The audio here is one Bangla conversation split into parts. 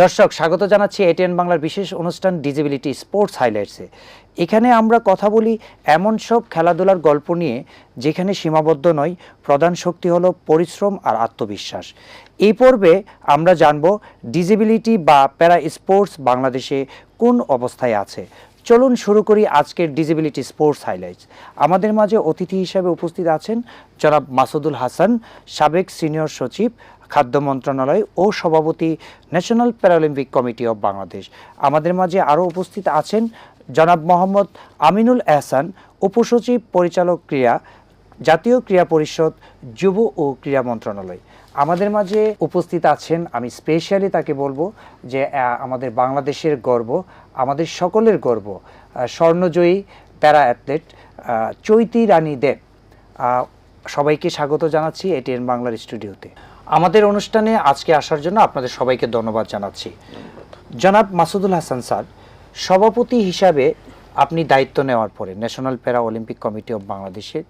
দর্শক স্বাগত জানাচ্ছি এটিএন বাংলার বিশেষ অনুষ্ঠান ডিজেবিলিটি স্পোর্টস হাইলাইটসে। এখানে আমরা কথা বলি এমন সব খেলাধুলার গল্প নিয়ে যেখানে সীমাবদ্ধ নয়, প্রধান শক্তি হলো পরিশ্রম আর আত্মবিশ্বাস। এই পর্বে আমরা জানব ডিজেবিলিটি বা প্যারা স্পোর্টস বাংলাদেশে কোন অবস্থায় আছে। চলুন শুরু করি আজকের ডিজেবিলিটি স্পোর্টস হাইলাইটস। আমাদের মাঝে অতিথি হিসেবে উপস্থিত আছেন জনাব মাসুদুল হাসান, সাবেক সিনিয়র সচিব, খাদ্য মন্ত্রণালয় ও সভাপতি, national Paralympic committee of Bangladesh. আমাদের মাঝে আরও উপস্থিত আছেন জনাব মোহাম্মদ আমিনুল এহসান, উপসচিব, পরিচালক ক্রীড়া, জাতীয় ক্রীড়া পরিষদ, যুব ও ক্রীড়া মন্ত্রণালয়। আমাদের মাঝে উপস্থিত আছেন, আমি স্পেশালি তাকে বলবো যে আমাদের বাংলাদেশের গর্ব, আমাদের সকলের গর্ব, স্বর্ণজয়ী প্যারা অ্যাথলেট চৈতি রানী দেব। সবাইকে স্বাগত জানাচ্ছি এটিএন বাংলার স্টুডিওতে। আমাদের অনুষ্ঠানে আজকে আসার জন্য আপনাদের সবাইকে ধন্যবাদ জানাচ্ছি। জনাব মাসুদুল হাসান স্যার, সভাপতি হিসাবে আপনি দায়িত্ব নেওয়ার পরে ন্যাশনাল প্যারা অলিম্পিক কমিটি অব বাংলাদেশের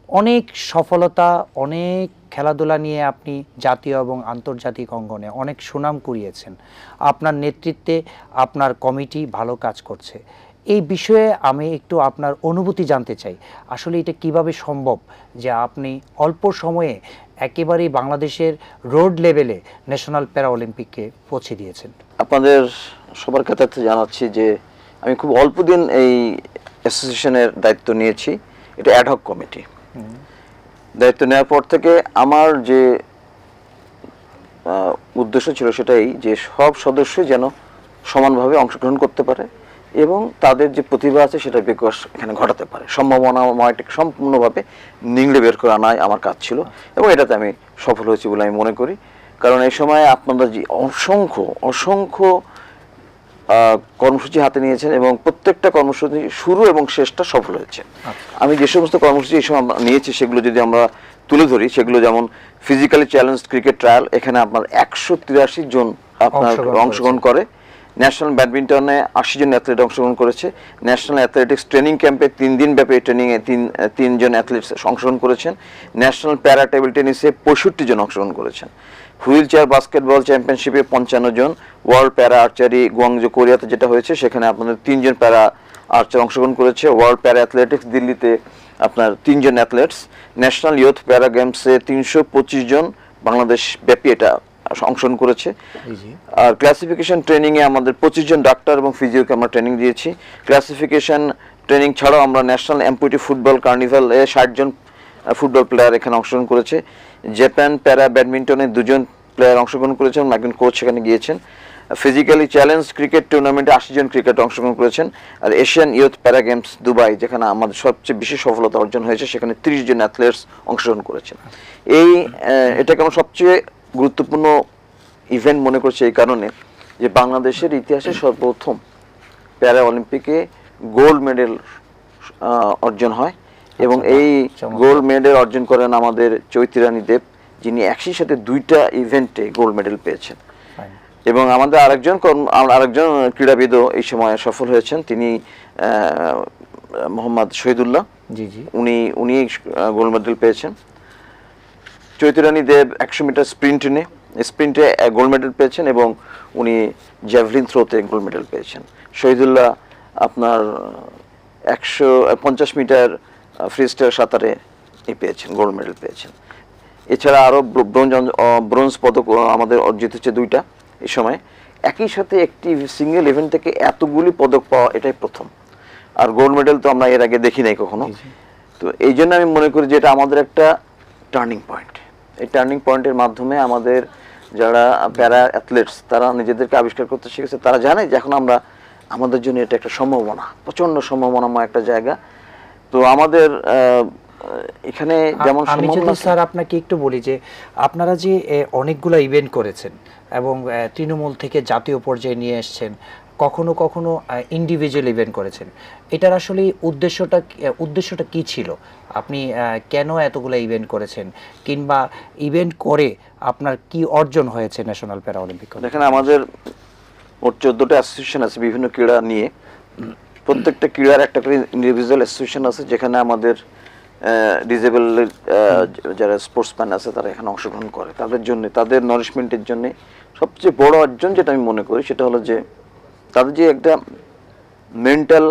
অনেক সফলতা, অনেক খেলাধুলা নিয়ে আপনি জাতীয় এবং আন্তর্জাতিক অঙ্গনে অনেক সুনাম কুড়িয়েছেন। আপনার নেতৃত্বে আপনার কমিটি ভালো কাজ করছে। এই বিষয়ে আমি একটু আপনার অনুভূতি জানতে চাই। আসলে এটা কিভাবে সম্ভব যে আপনি অল্প সময়ে একেবারেই বাংলাদেশের রোড লেভেলে ন্যাশনাল প্যারা অলিম্পিককে পৌঁছে দিয়েছেন? আপনাদের সবার কাছে জানাচ্ছি যে আমি খুব অল্প দিন এই অ্যাসোসিয়েশনের দায়িত্ব নিয়েছি। এটা অ্যাডহক কমিটি। দায়িত্ব নেওয়ার পর থেকে আমার যে উদ্দেশ্য ছিল সেটাই যে সব সদস্যই যেন সমানভাবে অংশগ্রহণ করতে পারে এবং তাদের যে প্রতিভা আছে সেটা বিকাশ এখানে ঘটাতে পারে, সম্ভাবনাময়টাকে সম্পূর্ণভাবে নিংড়ে বের করে আনাই আমার কাজ ছিল এবং এটাতে আমি সফল হয়েছি বলে আমি মনে করি। কারণ এই সময় আপনারা যে অসংখ্য কর্মসূচি হাতে নিয়েছেন এবং প্রত্যেকটা কর্মসূচি শুরু এবং শেষটা সফল হয়েছে। আমি যে সমস্ত কর্মসূচি এই সময় নিয়েছি সেগুলো যদি আমরা তুলে ধরি, সেগুলো যেমন ফিজিক্যালি চ্যালেঞ্জ ক্রিকেট ট্রায়াল, এখানে আপনার 183 জন আপনার অংশগ্রহণ করে। ন্যাশনাল ব্যাডমিন্টনে 80 জন অ্যাথলেট অংশগ্রহণ করেছে। ন্যাশনাল অ্যাথলেটিক্স ট্রেনিং ক্যাম্পে 3 দিন ব্যাপী ট্রেনিংয়ে 3 জন অ্যাথলেট অংশগ্রহণ করেছেন। ন্যাশনাল প্যারা টেবিল টেনিসে 65 জন অংশগ্রহণ করেছেন। হুইল চেয়ার বাস্কেটবল চ্যাম্পিয়নশিপে 55 জন। ওয়ার্ল্ড প্যারা আর্চারি গুয়াংজো কোরিয়াতে যেটা হয়েছে সেখানে আপনাদের 3 জন প্যারা আর্চার অংশগ্রহণ করেছে। ওয়ার্ল্ড প্যারা অ্যাথলেটিক্স দিল্লিতে আপনার 3 জন অ্যাথলেটস। ন্যাশনাল ইয়ুথ প্যারা গেমসে 325 জন বাংলাদেশ ব্যাপী এটা অংশগ্রহণ করেছে। আর ক্লাসিফিকেশন ট্রেনিংয়ে আমাদের 25 জন ডাক্তার এবং ফিজিওকে আমরা ট্রেনিং দিয়েছি। ক্লাসিফিকেশন ট্রেনিং ছাড়াও আমরা ন্যাশনাল এমপিটি ফুটবল কার্নিভালে 60 জন ফুটবল প্লেয়ার এখানে অংশগ্রহণ করেছে। জাপান প্যারা ব্যাডমিন্টনে 2 জন প্লেয়ার অংশগ্রহণ করেছেন, একজন কোচ সেখানে গিয়েছেন। ফিজিক্যালি চ্যালেঞ্জ ক্রিকেট টুর্নামেন্টে 80 জন ক্রিকেট অংশগ্রহণ করেছেন। আর এশিয়ান ইয়ুথ প্যারা গেমস দুবাই, যেখানে আমাদের সবচেয়ে বেশি সফলতা অর্জন হয়েছে, সেখানে 30 জন অ্যাথলেটস অংশগ্রহণ করেছেন। এটাকে আমরা সবচেয়ে গুরুত্বপূর্ণ ইভেন্ট মনে করছি এই কারণে যে বাংলাদেশের ইতিহাসে সর্বপ্রথম প্যারা অলিম্পিকে গোল্ড মেডেল অর্জন হয় এবং এই গোল্ড মেডেল অর্জন করেন আমাদের চৈতি রানী দেব, যিনি একই সাথে 2টা ইভেন্টে গোল্ড মেডেল পেয়েছেন। এবং আমাদের আরেকজন ক্রীড়াবিদও এই সময় সফল হয়েছেন, তিনি মোহাম্মদ শহীদুল্লাহ, উনি গোল্ড মেডেল পেয়েছেন। চৈতি রানী দেব 100 মিটার স্প্রিন্টে গোল্ড মেডেল পেয়েছেন এবং উনি জ্যাভলিন থ্রোতে গোল্ড মেডেল পেয়েছেন। শহীদুল্লাহ আপনার 150 মিটার ফ্রিস্টাইল সাঁতারে পেয়েছেন, গোল্ড মেডেল পেয়েছেন। এছাড়া আরও ব্রোঞ্জ পদক আমাদের অর্জিত হচ্ছে 2টা এই সময়। একই সাথে একটি সিঙ্গেল ইভেন্ট থেকে এতগুলি পদক পাওয়া এটাই প্রথম। আর গোল্ড মেডেল তো আমরা এর আগে দেখি নাই কখনো। তো এই জন্য আমি মনে করি যে এটা আমাদের একটা টার্নিং পয়েন্ট। এই টার্নিং পয়েন্টের মাধ্যমে আমাদের যারা প্যারা অ্যাথলেটস তারা নিজেদেরকে আবিষ্কার করতে শিখেছে, তারা জানে যে এখন আমাদের জন্য এটা একটা সম্ভাবনা, প্রচণ্ড সম্ভাবনাময় একটা জায়গা। তো আমাদের এখানে যেমন আমি যদি স্যার আপনাকে একটু বলি যে আপনারা যে অনেকগুলো ইভেন্ট করেছেন এবং তৃণমূল থেকে জাতীয় পর্যায়ে নিয়ে এসছেন, কখনো কখনো ইন্ডিভিজুয়াল ইভেন্ট করেছেন, এটার আসলে উদ্দেশ্যটা কি ছিল? আপনি কেন এতগুলো ইভেন্ট করেছেন, কিংবা ইভেন্ট করে আপনার কি অর্জন হয়েছে ন্যাশনাল প্যারা অলিম্পিক? দেখেন, আমাদের মোট 14টা অ্যাসোসিয়েশন আছে বিভিন্ন ক্রীড়া নিয়ে। প্রত্যেকটা ক্রীড়ার একটা করে ইন্ডিভিজুয়াল অ্যাসোসিয়েশন আছে, যেখানে আমাদের ডিজেবল যারা স্পোর্টসম্যান আছে তারা এখানে অংশগ্রহণ করে, তাদের জন্য, তাদের নারিশমেন্টের জন্য সবচেয়ে বড় অর্জন যেটা আমি মনে করি সেটা হলো যে তাদের যে একটা মেন্টাল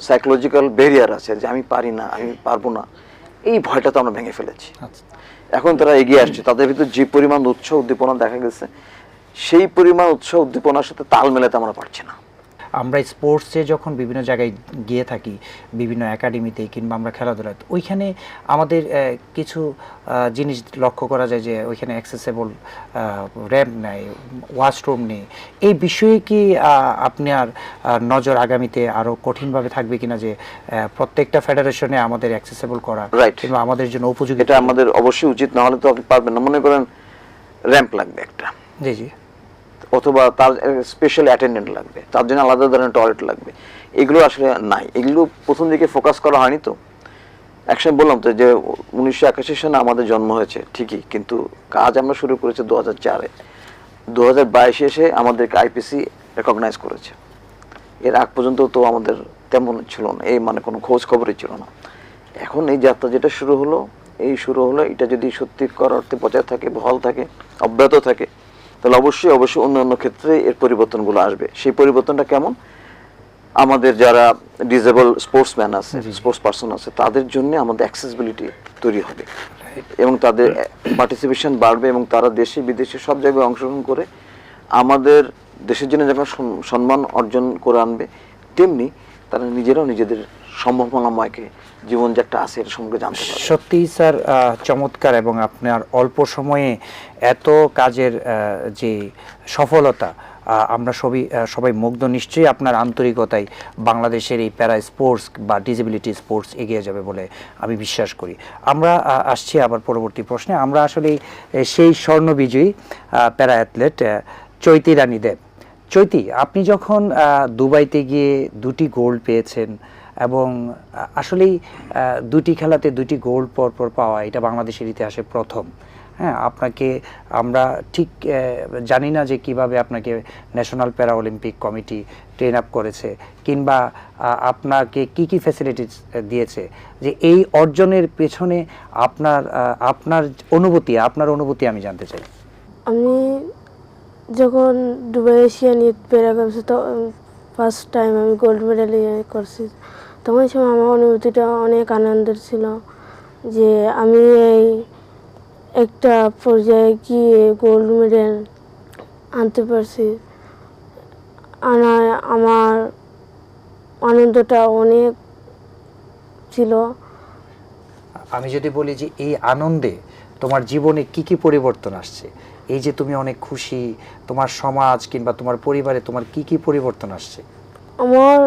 সাইকোলজিক্যাল ব্যারিয়ার আছে যে আমি পারি না, আমি পারবো না, এই ভয়টা তো আমরা ভেঙে ফেলেছি। এখন তারা এগিয়ে আসছে, তাদের ভিতর যে পরিমাণ উৎসাহ উদ্দীপনা দেখা গেছে সেই পরিমাণ উৎসাহ উদ্দীপনার সাথে তাল মেলাতে আমরা পারছি না। আমরা স্পোর্টসে যখন বিভিন্ন জায়গায় গিয়ে থাকি, বিভিন্ন একাডেমিতে কিংবা আমরা খেলাধুলায়, ওইখানে আমাদের কিছু জিনিস লক্ষ্য করা যায় যে ওইখানে অ্যাক্সেসেবল র্যাম্প নেই, ওয়াশরুম নেই। এই বিষয়ে কি আপনার নজর আগামীতে আরও কঠিনভাবে থাকবে কিনা যে প্রত্যেকটা ফেডারেশনে আমাদের অ্যাক্সেসেবল করা কিংবা আমাদের জন্য উপযোগী? এটা আমাদের অবশ্যই উচিত, না হলে তো আপনি পারবেন না। মনে করেন র্যাম্প লাগবে একটা, জি জি, অথবা তার স্পেশাল অ্যাটেন্ডেন্ট লাগবে, তার জন্য আলাদা ধরনের টয়লেট লাগবে, এগুলো আসলে নাই। এগুলো প্রথম দিকে ফোকাস করা হয়নি। তো একসময় বললাম তো যে 1981 সালে আমাদের জন্ম হয়েছে ঠিকই, কিন্তু কাজ আমরা শুরু করেছি 2004-এ। 2022 এসে আমাদেরকে আইপিসি রেকগনাইজ করেছে। এর আগ পর্যন্ত তো আমাদের তেমন ছিল না, এই মানে কোনো খোঁজ খবরই ছিল না। এখন এই যাত্রা যেটা শুরু হলো, এটা যদি সত্যিকার অর্থে বজায় থাকে, বহাল থাকে, অব্যাহত থাকে, তাহলে অবশ্যই অন্যান্য ক্ষেত্রে এর পরিবর্তনগুলো আসবে। সেই পরিবর্তনটা কেমন? আমাদের যারা ডিজেবল স্পোর্টসম্যান আছে, স্পোর্টস পারসন আছে, তাদের জন্য আমাদের অ্যাক্সেসিবিলিটি তৈরি হবে এবং তাদের পার্টিসিপেশন বাড়বে এবং তারা দেশে বিদেশে সব জায়গায় অংশগ্রহণ করে আমাদের দেশের জন্য যখন সম্মান অর্জন করে আনবে, তেমনি তারা নিজেরাও নিজেদের সম্ভাবনাময়কে জীবন যে একটা আছে এটা সম্পর্কে জানতে পারবে। সত্যি স্যার চমৎকার, এবং আপনার অল্প সময়ে এত কাজের যে সফলতা, আমরা সবাই মুগ্ধ। নিশ্চয়ই আপনার আন্তরিকতায় বাংলাদেশের এই প্যারা স্পোর্টস বা ডিসেবিলিটি স্পোর্টস এগিয়ে যাবে বলে আমি বিশ্বাস করি। আমরা আসছি আবার পরবর্তী প্রশ্নে। আমরা আসলে সেই স্বর্ণবিজয়ী প্যারা অ্যাথলেট চৈতি রানী দেব। চৈতি, আপনি যখন দুবাইতে গিয়ে 2টি গোল্ড পেয়েছেন এবং আসলেই 2টি খেলাতে 2টি গোল্ড পরপর পাওয়া, এটা বাংলাদেশের ইতিহাসে প্রথম। হ্যাঁ, আপনাকে আমরা ঠিক জানি না যে কিভাবে আপনাকে ন্যাশনাল প্যারা অলিম্পিক কমিটি ট্রেন আপ করেছে কিংবা আপনাকে কি কি ফ্যাসিলিটিস দিয়েছে, যে এই অর্জনের পেছনে আপনার অনুভূতি আমি জানতে চাই। আমি যখন দুবাই এশিয়ান ইউথ প্যারা গেমসে তো ফার্স্ট টাইম আমি গোল্ড মেডেল করছি, তখন সময় আমার অনুভূতিটা অনেক আনন্দের ছিল যে আমি এই একটা পর্যায়ে গিয়ে গোল্ড মেডেল আনতে পারছি। আমার আনন্দটা অনেক ছিল। আমি যদি বলি যে এই আনন্দে তোমার জীবনে কি কি পরিবর্তন আসছে, এই যে তুমি অনেক খুশি, তোমার সমাজ কিংবা তোমার পরিবারে তোমার কি কি পরিবর্তন আসছে? আমার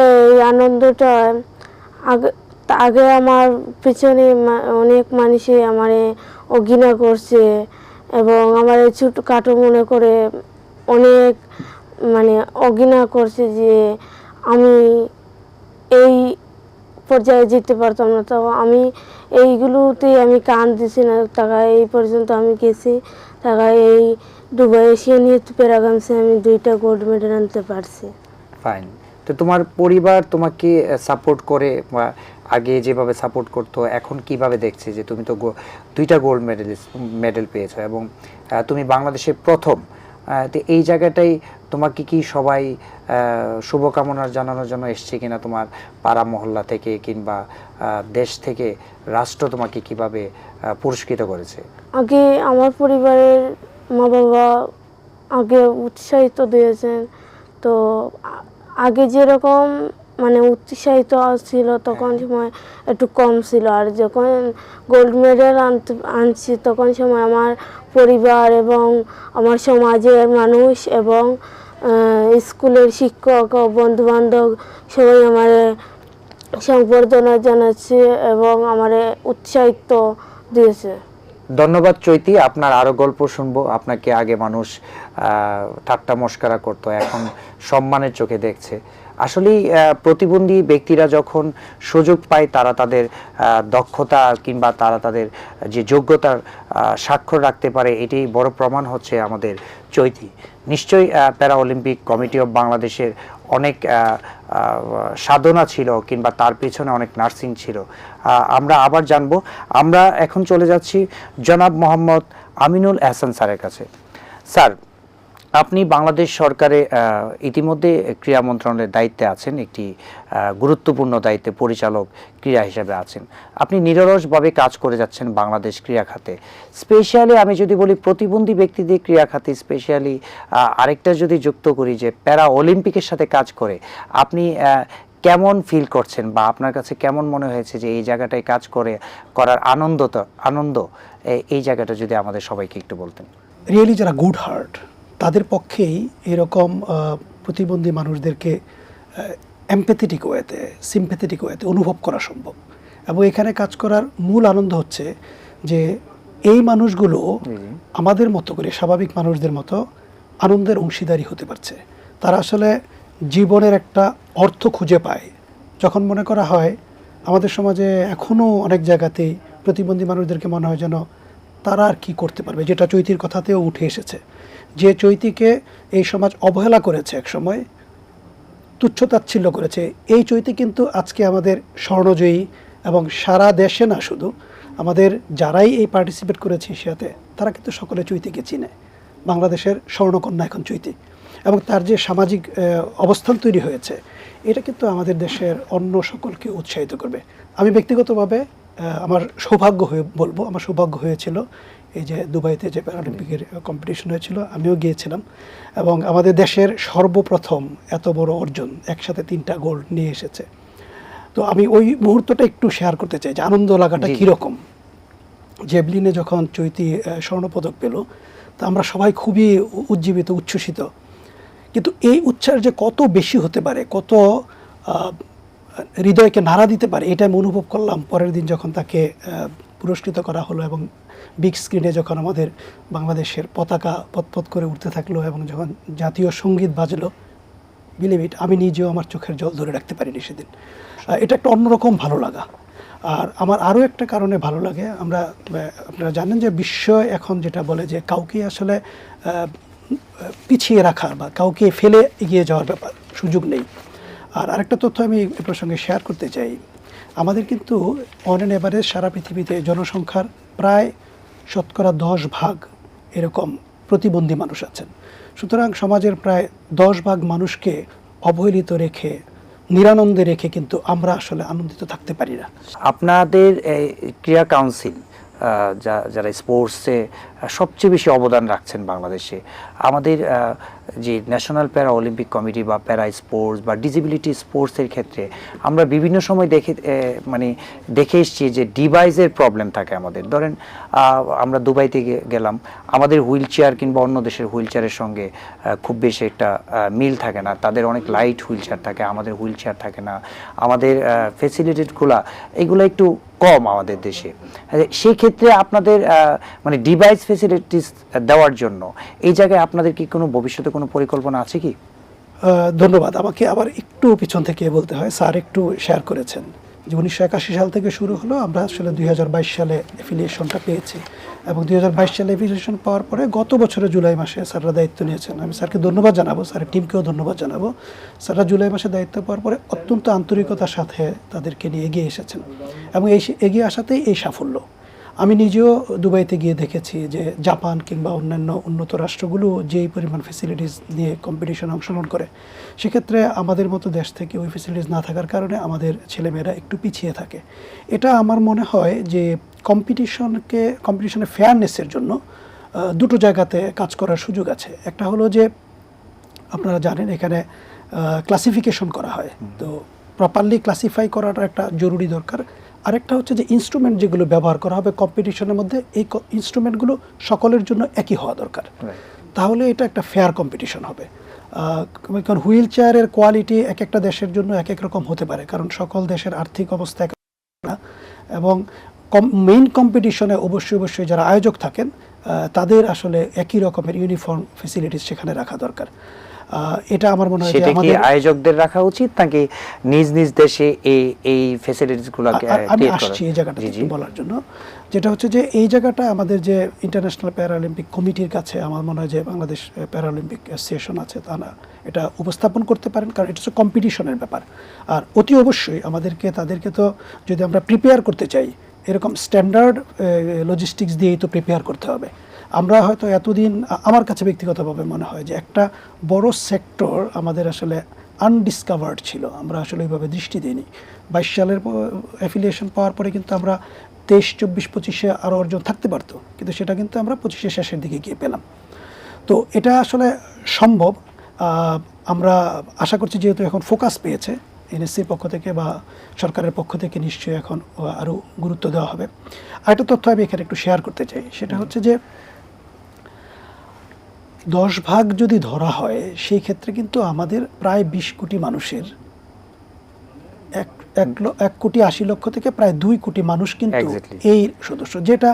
এই আনন্দটা আগে আমার পিছনে অনেক মানুষই আমারে অঘৃণা করছে এবং আমার ছোটখাটো মনে করে অনেক অঘৃণা করছে যে আমি এই পর্যায়ে যেতে পারতাম না। তো আমি এইগুলোতেই আমি কান দিছি না, টাকায় এই পর্যন্ত আমি গেছি। টাকায় এই দুবাই এশিয়ান ইউথ প্যারা গেমসে আমি 2টা গোল্ড মেডেল আনতে পারছি। ফাইন। তো তোমার পরিবার তোমাকে সাপোর্ট করে, আগে যেভাবে সাপোর্ট করতো, এখন কিভাবে দেখছে যে তুমি তো 2টা গোল্ড মেডেল পেয়েছো এবং তুমি বাংলাদেশের প্রথম, তো এই জায়গাটাই তোমাকে কি সবাই শুভকামনা জানানোর জন্য এসছে কিনা, তোমার পাড়া মহল্লা থেকে কিংবা দেশ থেকে রাষ্ট্র তোমাকে কিভাবে পুরস্কৃত করেছে? আগে আমার পরিবারের মা বাবা আগে উৎসাহিত দিয়েছেন, তো আগে যেরকম উৎসাহিত ছিল তখন সময় একটু কম ছিল, আর যখন গোল্ড মেডেল আনছি তখন সময় আমার পরিবার এবং আমার সমাজের মানুষ এবং স্কুলের শিক্ষক ও বন্ধুবান্ধব সবাই আমার সংবর্ধনা জানাচ্ছে এবং আমার উৎসাহিত দিয়েছে। ধন্যবাদ চৈতি, আপনার আরো গল্প শুনবো। আপনাকে আগে মানুষ ঠাট্টা মস্করা করতো, এখন সম্মানের চোখে দেখছে। আসলেই প্রতিবন্ধী ব্যক্তিরা যখন সুযোগ পায় তারা তাদের দক্ষতা কিংবা তারা তাদের যে যোগ্যতার স্বাক্ষর রাখতে পারে, এটাই বড় প্রমাণ হচ্ছে আমাদের চৈতি। নিশ্চয়ই প্যারা অলিম্পিক কমিটি অফ বাংলাদেশের অনেক সাধনা ছিল কিংবা তার পেছনে অনেক নার্সিং ছিল। আমরা আবার জানবো। আমরা এখন চলে যাচ্ছি জনাব মোহাম্মদ আমিনুল এহসান স্যারের কাছে। স্যার, আপনি বাংলাদেশ সরকারে ইতিমধ্যে ক্রীড়া মন্ত্রণালয়ের দায়িত্বে আছেন, একটি গুরুত্বপূর্ণ দায়িত্বে পরিচালক ক্রীড়া হিসেবে আছেন। আপনি নিরলসভাবে কাজ করে যাচ্ছেন বাংলাদেশ ক্রীড়া খাতে। স্পেশালি আমি যদি বলি প্রতিবন্ধী ব্যক্তিদের ক্রীড়া খাতে, স্পেশালি আরেকটা যদি যুক্ত করি যে প্যারা অলিম্পিকের সাথে কাজ করে আপনি কেমন ফিল করছেন বা আপনার কাছে কেমন মনে হয়েছে যে এই জায়গাটায় কাজ করার আনন্দ এই জায়গাটা যদি আমাদের সবাইকে একটু বলতেন। রিয়েলি যারা গুড হার্ট তাদের পক্ষেই এরকম প্রতিবন্ধী মানুষদেরকে এমপ্যাথেটিক ওয়েতে, সিম্প্যাথেটিক ওয়েতে অনুভব করা সম্ভব। এবং এখানে কাজ করার মূল আনন্দ হচ্ছে যে এই মানুষগুলো আমাদের মতো করে স্বাভাবিক মানুষদের মতো আনন্দের অংশীদারি হতে পারছে। তারা আসলে জীবনের একটা অর্থ খুঁজে পায়। যখন মনে করা হয় আমাদের সমাজে এখনও অনেক জায়গাতেই প্রতিবন্ধী মানুষদেরকে মনে হয় যেন তারা আর কী করতে পারবে, যেটা চৈতির কথাতেও উঠে এসেছে, যে চৈতিকে এই সমাজ অবহেলা করেছে, এক সময় তুচ্ছতাচ্ছিল্য করেছে। এই চৈতি কিন্তু আজকে আমাদের স্বর্ণজয়ী, এবং সারা দেশে না শুধু আমাদের যারাই এই পার্টিসিপেট করেছে এশিয়াতে তারা কিন্তু সকলে চৈতিকে চিনে। বাংলাদেশের স্বর্ণকন্যা এখন চৈতি, এবং তার যে সামাজিক অবস্থান তৈরি হয়েছে এটা কিন্তু আমাদের দেশের অন্য সকলকে উৎসাহিত করবে। আমি ব্যক্তিগতভাবে আমার সৌভাগ্য আমার সৌভাগ্য হয়েছিল এই যে দুবাইতে যে প্যারালিম্পিকের কম্পিটিশন হয়েছিল, আমিও গিয়েছিলাম, এবং আমাদের দেশের সর্বপ্রথম এত বড় অর্জন, একসাথে 3টা গোল্ড নিয়ে এসেছে। তো আমি ওই মুহূর্তটা একটু শেয়ার করতে চাই যে আনন্দ লাগাটা কীরকম। জেভলিনে যখন চৈতি স্বর্ণপদক পেল, তা আমরা সবাই খুবই উজ্জীবিত, উচ্ছ্বসিত। কিন্তু এই উচ্ছ্বাস যে কত বেশি হতে পারে, কত হৃদয়কে নাড়া দিতে পারে, এটা আমি অনুভব করলাম পরের দিন যখন তাকে পুরস্কৃত করা হলো, এবং বিগ স্ক্রিনে যখন আমাদের বাংলাদেশের পতাকা পতপত করে উঠতে থাকলো, এবং যখন জাতীয় সঙ্গীত বাজলো, বিলিভ ইট, আমি নিজেও আমার চোখের জল ধরে রাখতে পারিনি সেদিন। এটা একটা অন্যরকম ভালো লাগা। আর আমার আরও একটা কারণে ভালো লাগে, আপনারা জানেন যে বিশ্ব এখন যেটা বলে যে কাউকে আসলে পিছিয়ে রাখার বা কাউকে ফেলে এগিয়ে যাওয়ার ব্যাপার সুযোগ নেই। আর আরেকটা তথ্য আমি এ প্রসঙ্গে শেয়ার করতে চাই। আমাদের কিন্তু অন অ্যান এভারেজ সারা পৃথিবীতে জনসংখ্যার প্রায় 10% এরকম প্রতিবন্ধী মানুষ আছেন। সুতরাং সমাজের প্রায় 10% মানুষকে অবহেলিত রেখে, নিরানন্দে রেখে কিন্তু আমরা আসলে আনন্দিত থাকতে পারি না। আপনাদের ক্রীড়া কাউন্সিল যারা স্পোর্টসে সবচেয়ে বেশি অবদান রাখছেন বাংলাদেশে, আমাদের যে ন্যাশনাল প্যারা অলিম্পিক কমিটি বা প্যারা স্পোর্টস বা ডিসেবিলিটি স্পোর্টসের ক্ষেত্রে আমরা বিভিন্ন সময় দেখে এসেছি যে ডিভাইসের প্রবলেম থাকে আমাদের। ধরেন আমরা দুবাইতে গেলাম, আমাদের হুইল চেয়ার কিংবা অন্য দেশের হুইল চেয়ারের সঙ্গে খুব বেশি একটা মিল থাকে না। তাদের অনেক লাইট হুইল চেয়ার থাকে, আমাদের হুইল চেয়ার থাকে না। আমাদের ফেসিলিটিগুলো এগুলো একটু কম আমাদের দেশে। সেই ক্ষেত্রে আপনাদের ডিভাইস ফেসিলিটিস দেওয়ার জন্য এই জায়গায় আপনাদের কি কোনো ভবিষ্যতে কোনো পরিকল্পনা আছে কি? ধন্যবাদ। আমাকে আবার একটু পিছন থেকে বলতে হয়, স্যার একটু শেয়ার করেছেন যে 1981 সাল থেকে শুরু হলো, আমরা আসলে 2022 সালে অ্যাফিলিয়েশনটা পেয়েছি, এবং 2022 সালে অ্যাফিলিয়েশন পাওয়ার পরে গত বছরের জুলাই মাসে স্যাররা দায়িত্ব নিয়েছেন। আমি স্যারকে ধন্যবাদ জানাবো, স্যারের টিমকেও ধন্যবাদ জানাবো। স্যাররা জুলাই মাসে দায়িত্ব পাওয়ার পরে অত্যন্ত আন্তরিকতার সাথে তাদেরকে নিয়ে এগিয়ে এসেছেন, এবং এই এগিয়ে আসাতেই এই সাফল্য। আমি নিজেও দুবাইতে গিয়ে দেখেছি যে জাপান কিংবা অন্যান্য উন্নত রাষ্ট্রগুলো যেই পরিমাণ ফেসিলিটিস নিয়ে কম্পিটিশনে অংশগ্রহণ করে, সেক্ষেত্রে আমাদের মতো দেশ থেকে ওই ফেসিলিটিস না থাকার কারণে আমাদের ছেলেমেয়েরা একটু পিছিয়ে থাকে। এটা আমার মনে হয় যে কম্পিটিশনের ফেয়ারনেসের জন্য দুটো জায়গাতে কাজ করার সুযোগ আছে। একটা হলো যে আপনারা জানেন এখানে ক্লাসিফিকেশন করা হয়, তো প্রপারলি ক্লাসিফাই করাটা একটা জরুরি দরকার। আরেকটা হচ্ছে যে ইনস্ট্রুমেন্ট যেগুলো ব্যবহার করা হবে কম্পিটিশনের মধ্যে, এই ইনস্ট্রুমেন্টগুলো সকলের জন্য একই হওয়া দরকার, তাহলে এটা একটা ফেয়ার কম্পিটিশন হবে। কারণ হুইল চেয়ারের কোয়ালিটি এক একটা দেশের জন্য এক এক রকম হতে পারে, কারণ সকল দেশের আর্থিক অবস্থা এক না, এবং মেইন কম্পিটিশনে অবশ্যই যারা আয়োজক থাকেন তাদের আসলে একই রকমের ইউনিফর্ম ফেসিলিটিস সেখানে রাখা দরকার। এটা আমার মনে হয় যে সেটা কি আমাদের আয়োজকদের রাখা উচিত নাকি নিজ নিজ দেশে এই ফ্যাসিলিটিস গুলোকে আমি ক্রিয়েট করা? আসছি এই জায়গাটা জি, জি। একটু বলার জন্য, যেটা হচ্ছে যে এই জায়গাটা আমাদের যে ইন্টারন্যাশনাল প্যারালিম্পিক কমিটির কাছে আমার মনে হয় যে বাংলাদেশ প্যারালিম্পিক অ্যাসোসিয়েশন আছে, তারা এটা উপস্থাপন করতে পারেন, কারণ এটা হচ্ছে কম্পিটিশনের ব্যাপার। আর অতি অবশ্যই আমাদেরকে তাদেরকে তো যদি আমরা প্রিপেয়ার করতে চাই, এরকম স্ট্যান্ডার্ড লজিস্টিক্স দিয়েই তো প্রিপেয়ার করতে হবে। আমরা হয়তো এতদিন আমার কাছে ব্যক্তিগতভাবে মনে হয় যে একটা বড় সেক্টর আমাদের আসলে আনডিসকভার্ড ছিল, আমরা আসলে ওইভাবে দৃষ্টি দিইনি। 22 সালের অ্যাফিলিয়েশন পাওয়ার পরে কিন্তু আমরা 23, 24, 25-এ আরও অর্জন থাকতে পারতো, কিন্তু সেটা কিন্তু আমরা 25-এর শেষের দিকে গিয়ে পেলাম। তো এটা আসলে সম্ভব। আমরা আশা করছি যেহেতু এখন ফোকাস পেয়েছে এনএসসির পক্ষ থেকে বা সরকারের পক্ষ থেকে, নিশ্চয়ই এখন আরও গুরুত্ব দেওয়া হবে। আরেকটা তথ্য আমি এখানে একটু শেয়ার করতে চাই, সেটা হচ্ছে যে 10 ভাগ যদি ধরা হয়, সেই ক্ষেত্রে কিন্তু আমাদের প্রায় 20 কোটি মানুষের 1 কোটি 80 লক্ষ থেকে প্রায় 2 কোটি মানুষ কিন্তু Exactly. এই সদস্য, যেটা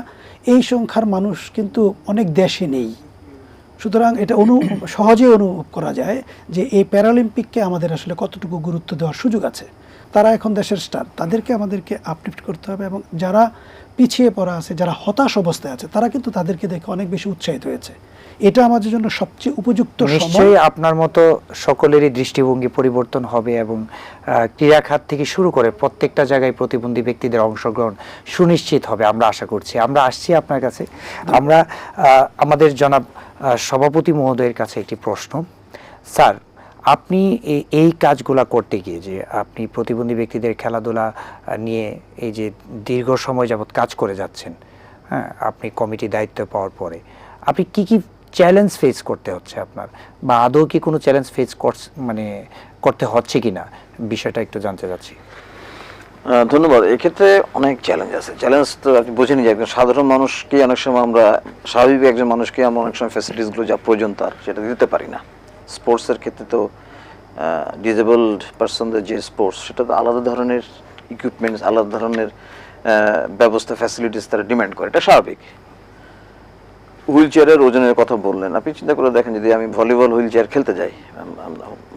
এই সংখ্যার মানুষ কিন্তু অনেক দেশে নেই। সুতরাং এটা সহজে অনুভব করা যায় যে এই প্যারালিম্পিককে আমাদের আসলে কতটুকু গুরুত্ব দেওয়ার সুযোগ আছে। তারা এখন দেশের স্টার, তাদেরকে আমাদেরকে আপলিফ্ট করতে হবে, এবং যারা পিছিয়ে পড়া আছে, যারা হতাশ অবস্থায় আছে, তারা কিন্তু তাদেরকে দেখে অনেক বেশি উৎসাহিত হয়েছে। এটা আমাদের জন্য সবচেয়ে উপযুক্ত সময়। নিশ্চয়ই আপনার মতো সকলেরই দৃষ্টিভঙ্গি পরিবর্তন হবে এবং ক্রীড়া খাত থেকে শুরু করে প্রত্যেকটা জায়গায় প্রতিবন্ধী ব্যক্তিদের অংশগ্রহণ সুনিশ্চিত হবে, আমরা আশা করছি। আমরা আসছি আপনার কাছে। আমরা আমাদের জনাব সভাপতি মহোদয়ের কাছে একটি প্রশ্ন। স্যার, আপনি এই কাজগুলা করতে গিয়ে, যে আপনি প্রতিবন্ধী ব্যক্তিদের খেলাধুলা নিয়ে এই যে দীর্ঘ সময় যাবৎ কাজ করে যাচ্ছেন, হ্যাঁ, আপনি কমিটি দায়িত্ব পাওয়ার পরে আপনি কি কি চ্যালেঞ্জ ফেস করতে হচ্ছে আপনার, বা আদৌ কি কোনো চ্যালেঞ্জ ফেস করতে হচ্ছে কিনা, বিষয়টা একটু জানতে চাচ্ছি। ধন্যবাদ। এক্ষেত্রে অনেক চ্যালেঞ্জ আছে। চ্যালেঞ্জ তো আপনি বুঝেনি যে একজন সাধারণ মানুষকে অনেক সময় আমরা, স্বাভাবিক একজন মানুষকে আমরা অনেক সময় ফ্যাসিলিটিসগুলো যা প্রয়োজন তার সেটা দিতে পারি না। স্পোর্টসের ক্ষেত্রে তো ডিসেবলড পার্সনদের যে স্পোর্টস, সেটা তো আলাদা ধরনের ইকুইপমেন্টস, আলাদা ধরনের ব্যবস্থা, ফ্যাসিলিটিস তারা ডিমান্ড করে, এটা স্বাভাবিক। হুইল চেয়ারের ওজনের কথা বললেন, আপনি চিন্তা করে দেখেন, যদি আমি ভলিবল হুইল চেয়ার খেলতে যাই,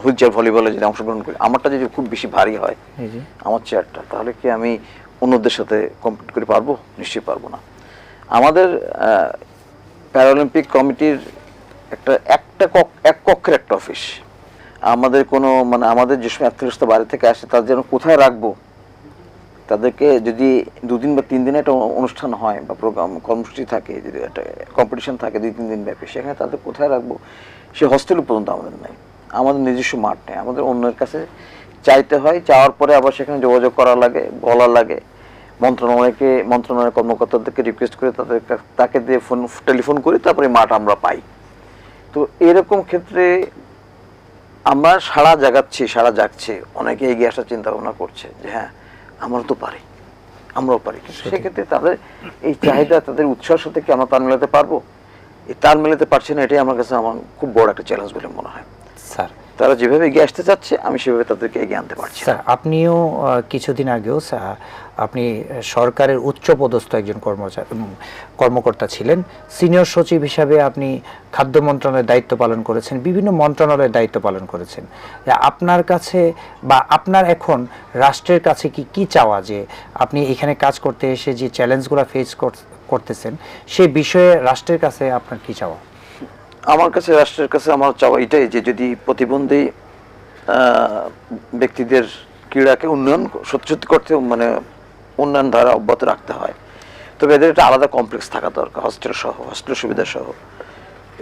হুইল চেয়ার ভলিবলে যদি অংশগ্রহণ করি, আমারটা যদি খুব বেশি ভারী হয়, আমার চেয়ারটা, তাহলে কি আমি অন্যদের সাথে কম্পিট করে পারবো? নিশ্চয়ই পারবো না। আমাদের প্যারালিম্পিক কমিটির এক কক্ষের একটা অফিস, আমাদের কোনো আমাদের যে সময় অ্যাথলিটসরা বাইরে থেকে আসে, তাদের যেন কোথায় রাখবো, তাদেরকে যদি 2 দিন বা 3 দিনে একটা অনুষ্ঠান হয় বা প্রোগ্রাম কর্মসূচি থাকে, যদি একটা কম্পিটিশন থাকে 2-3 দিন ব্যাপী, সেখানে তাদের কোথায় রাখবো, সে হস্টেল পর্যন্ত আমাদের নেই। আমাদের নিজস্ব মাঠ নেই, আমাদের অন্যের কাছে চাইতে হয়। চাওয়ার পরে আবার সেখানে যোগাযোগ করা লাগে, বলা লাগে, মন্ত্রণালয়ের কর্মকর্তাদেরকে রিকোয়েস্ট করে তাকে দিয়ে টেলিফোন করি, তারপরে মাঠ আমরা পাই। তো এরকম ক্ষেত্রে আমরা সারা জাগছে, অনেকে এগিয়ে আসার চিন্তা ভাবনা করছে যে হ্যাঁ আমরাও পারি। কিন্তু সেক্ষেত্রে তাদের এই চাহিদা, তাদের উৎসাহের সাথে কি আমরা তাল মেলাতে পারবো? এই তাল মেলাতে পারছি না, এটাই আমার কাছে খুব বড় একটা চ্যালেঞ্জ বলে মনে হয়। স্যার, তারা যেভাবে এগিয়ে আসতে চাচ্ছে, আমি সেভাবে তাদেরকে এগিয়ে আনতে পারছি না। স্যার, আপনিও কিছুদিন আগেও আপনি সরকারের উচ্চপদস্থ একজন কর্মকর্তা ছিলেন। সিনিয়র সচিব হিসাবে আপনি খাদ্য মন্ত্রণালয়ের দায়িত্ব পালন করেছেন, বিভিন্ন মন্ত্রণালয়ের দায়িত্ব পালন করেছেন। আপনার কাছে বা আপনার এখন রাষ্ট্রের কাছে কি চাওয়া, যে আপনি এখানে কাজ করতে এসে যে চ্যালেঞ্জগুলো ফেস করতেছেন, সেই বিষয়ে রাষ্ট্রের কাছে আপনার কি চাওয়া? আমার কাছে, রাষ্ট্রের কাছে আমার চাওয়া এটাই যে যদি প্রতিবন্ধী ব্যক্তিদের ক্রীড়াকে সত্যি করতে উন্নয়ন ধারা অব্যাহত রাখতে হয়, তবে এদের একটা আলাদা কমপ্লেক্স থাকা দরকার, হস্টেল সুবিধা সহ,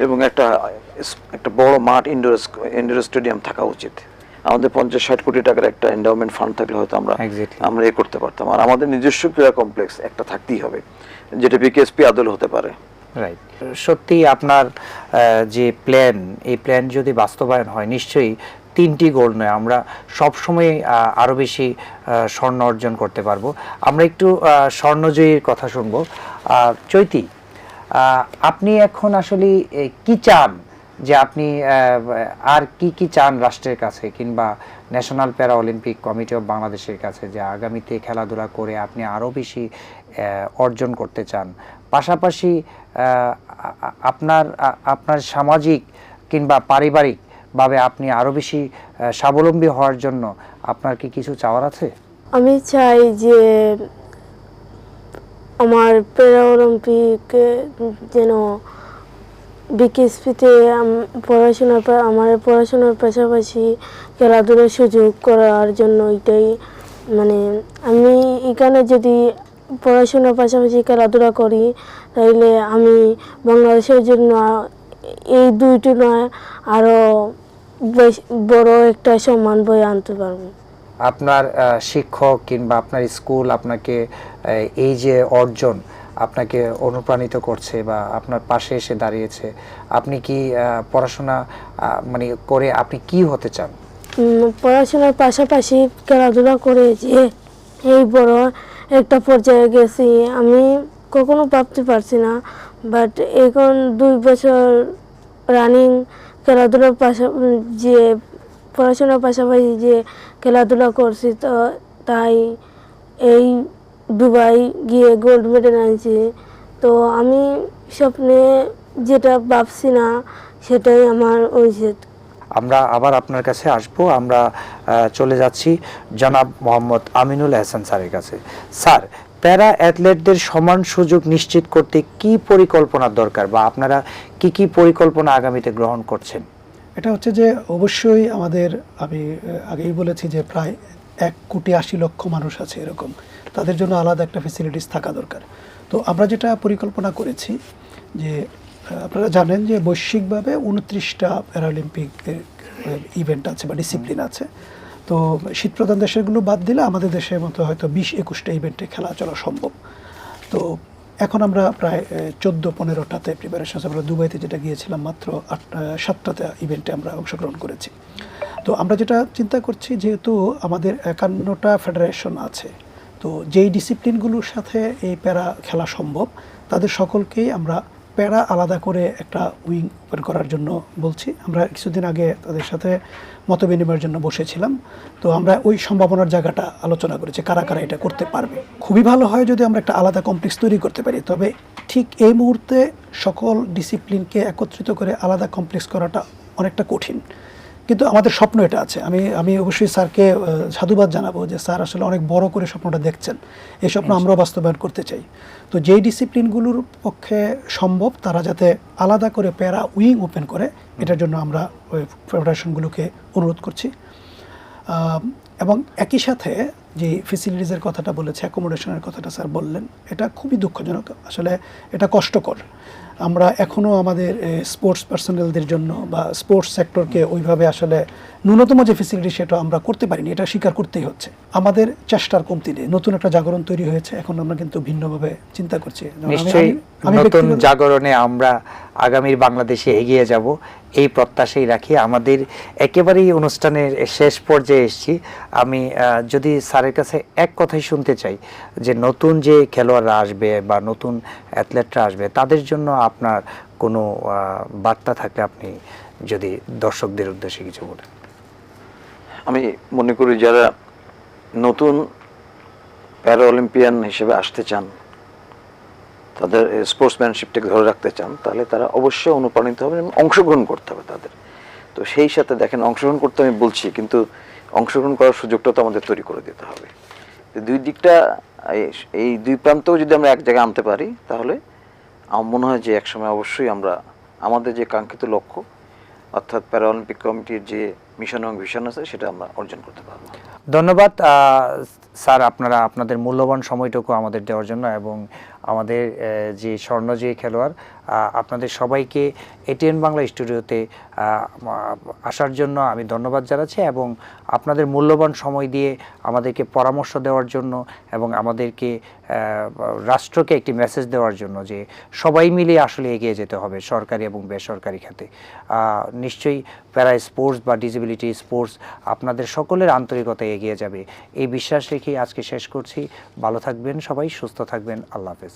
এবং একটা বড় মাঠ, ইনডোর স্টেডিয়াম থাকা উচিত। আমাদের 50-60 কোটি টাকার একটা এন্ডাওমেন্ট ফান্ড থাকলে হয়তো আমরা করতে পারতাম। আর আমাদের নিজস্ব ক্রীড়া কমপ্লেক্স একটা থাকতেই হবে, যেটা বিকেএসপি আদল হতে পারে। রাইট। সত্যি আপনার যে প্ল্যান, এই প্ল্যান যদি বাস্তবায়ন হয়, নিশ্চয়ই 3টি গোল নয়, আমরা সবসময় আরও বেশি স্বর্ণ অর্জন করতে পারবো। আমরা একটু স্বর্ণজয়ীর কথা শুনবো। চৈতি, আপনি এখন আসলে কি চান, যে আপনি আর কি চান রাষ্ট্রের কাছে কিংবা ন্যাশনাল প্যারা অলিম্পিক কমিটি অফ বাংলাদেশের কাছে, যে আগামীতে খেলাধুলা করে আপনি আরও বেশি অর্জন করতে চান? পাশাপাশি আপনার সামাজিক কিংবা পারিবারিক ভাবে আপনি আরও বেশি স্বাবলম্বী হওয়ার জন্য আপনার কি কিছু চাওয়ার আছে? আমি চাই যে আমার প্যারা অলিম্পিকে যেন বিকেএসপিতে আমার পড়াশোনার পাশাপাশি খেলাধুলার সুযোগ করার জন্য এটাই, মানে আমি এখানে যদি পড়াশোনার পাশাপাশি খেলাধুলা করি তাহলে আমি বাংলাদেশের জন্য এই দুইটি নয় আরও বড় একটা সম্মান বয়ে আনতে পারবো। আপনার শিক্ষক কিংবা আপনার স্কুল আপনাকে এই যে অর্জন আপনাকে অনুপ্রাণিত করছে বা আপনার পাশে এসে দাঁড়িয়েছে, আপনি কি পড়াশোনা মানে করে আপনি কি হতে চান? পড়াশোনার পাশাপাশি খেলাধুলা করে যে এই বড় একটা পর্যায়ে গেছি আমি কখনো ভাবতে পারছি না, বাট এখন 2 বছর রানিং খেলাধুলার যে পড়াশোনার পাশাপাশি যে খেলাধুলা করছি, তো তাই এই দুবাই গিয়ে গোল্ড মেডেল আনছি। তো আমি স্বপ্নে যেটা ভাবছি না সেটাই আমার উচিত। আমরা আবার আপনার কাছে আসব। আমরা চলে যাচ্ছি জনাব মোহাম্মদ আমিনুল হাসান স্যারের কাছে। স্যার, প্যারা অ্যাথলেটদের সমান সুযোগ নিশ্চিত করতে কি পরিকল্পনার দরকার বা আপনারা কি কি পরিকল্পনা আগামীতে গ্রহণ করছেন? এটা হচ্ছে যে অবশ্যই আমাদের, আমি আগেই বলেছি যে প্রায় 1,80,00,000 মানুষ আছে এরকম, তাদের জন্য আলাদা একটা ফেসিলিটিস থাকা দরকার। তো আমরা যেটা পরিকল্পনা করেছি যে আপনারা জানেন যে বৈশ্বিকভাবে 29টা প্যারালিম্পিক ইভেন্ট আছে বা ডিসিপ্লিন আছে। তো শীতপ্রধান দেশগুলো বাদ দিলে আমাদের দেশের মতো হয়তো 20-21টা ইভেন্টে খেলা চলা সম্ভব। তো এখন আমরা প্রায় 14-15টাতে প্রিপারেশন আছে। আমরা দুবাইতে যেটা গিয়েছিলাম মাত্র 7টাতে ইভেন্টে আমরা অংশগ্রহণ করেছি। তো আমরা যেটা চিন্তা করছি, যেহেতু আমাদের 51টা ফেডারেশন আছে, তো যেই ডিসিপ্লিনগুলোর সাথে এই প্যারা খেলা সম্ভব তাদের সকলকেই আমরা প্যারা আলাদা করে একটা উইং ওপেন করার জন্য বলছি। আমরা কিছুদিন আগে তাদের সাথে মত বিনিময়ের জন্য বসেছিলাম। তো আমরা ওই সম্ভাবনার জায়গাটা আলোচনা করেছি, কারা কারা এটা করতে পারবে। খুবই ভালো হয় যদি আমরা একটা আলাদা কমপ্লেক্স তৈরি করতে পারি, তবে ঠিক এই মুহূর্তে সকল ডিসিপ্লিনকে একত্রিত করে আলাদা কমপ্লেক্স করাটা অনেকটা কঠিন, কিন্তু আমাদের স্বপ্ন এটা আছে। আমি অবশ্যই স্যারকে সাধুবাদ জানাবো যে স্যার আসলে অনেক বড় করে স্বপ্নটা দেখছেন। এই স্বপ্ন আমরাও বাস্তবায়ন করতে চাই। তো যেই ডিসিপ্লিনগুলোর পক্ষে সম্ভব তারা যাতে আলাদা করে প্যারা উইং ওপেন করে, এটার জন্য আমরা ওই ফেডারেশনগুলোকে অনুরোধ করছি। এবং একই সাথে যে ফেসিলিটিসের কথাটা বলেছে, অ্যাকোমোডেশনের কথাটা স্যার বললেন, এটা খুবই দুঃখজনক, আসলে এটা কষ্টকর। আমরা এখনও আমাদের স্পোর্টস পার্সোনালদের জন্য বা স্পোর্টস সেক্টরকে ওইভাবে আসলে ন্যূনতম যে ফেসিলিটি সেটা আমরা করতে পারিনি, এটা স্বীকার করতেই হচ্ছে। আমাদের চেষ্টার কমতি নেই, নতুন একটা জাগরণ তৈরি হয়েছে, এখন আমরা কিন্তু ভিন্নভাবে চিন্তা করছি। নিশ্চয়ই নতুন জাগরণে আমরা আগামীর বাংলাদেশে এগিয়ে যাব এই প্রত্যাশাই রাখি। আমাদের একেবারেই অনুষ্ঠানের শেষ পর্যায়ে এসেছি। আমি যদি স্যারের কাছে এক কথাই শুনতে চাই যে নতুন যে খেলোয়াড়রা আসবে বা নতুন অ্যাথলেটরা আসবে তাদের জন্য আপনার কোনো বার্তা থাকলে আপনি যদি দর্শকদের উদ্দেশ্যে কিছু বলেন। আমি মনে করি যারা নতুন প্যারা অলিম্পিয়ান হিসেবে আসতে চান, তাদের স্পোর্টসম্যানশিপটাকে ধরে রাখতে চান, তাহলে তারা অবশ্যই অনুপ্রাণিত হবে এবং অংশগ্রহণ করতে হবে তাদের। তো সেই সাথে দেখেন, অংশগ্রহণ করতে আমি বলছি, কিন্তু অংশগ্রহণ করার সুযোগটা তো আমাদের তৈরি করে দিতে হবে। দুই দিকটা, এই দুই প্রান্তও যদি আমরা এক জায়গায় আনতে পারি, তাহলে আমার মনে হয় যে একসময় অবশ্যই আমরা আমাদের যে কাঙ্ক্ষিত লক্ষ্য, অর্থাৎ প্যারা অলিম্পিক কমিটির যে মিশন এবং ভিশন আছে, সেটা আমরা অর্জন করতে পারবো। ধন্যবাদ স্যার, আপনাদের মূল্যবান সময়টুকু আমাদের দেওয়ার জন্য এবং আমাদের যে স্বর্ণজয়ী খেলোয়াড় আপনাদের সবাইকে এটিএন বাংলা স্টুডিওতে আসার জন্য আমি ধন্যবাদ জানাচ্ছি এবং আপনাদের মূল্যবান সময় দিয়ে আমাদেরকে পরামর্শ দেওয়ার জন্য এবং আমাদেরকে রাষ্ট্রকে একটি মেসেজ দেওয়ার জন্য যে সবাই মিলে আসলে এগিয়ে যেতে হবে সরকারি এবং বেসরকারি খাতে। নিশ্চয়ই প্যারা স্পোর্টস বা ডিসেবিলিটি স্পোর্টস আপনাদের সকলের আন্তরিকতায় এগিয়ে যাবে, এই বিশ্বাস রেখেই আজকে শেষ করছি। ভালো থাকবেন সবাই, সুস্থ থাকবেন। আল্লাহ হাফেজ।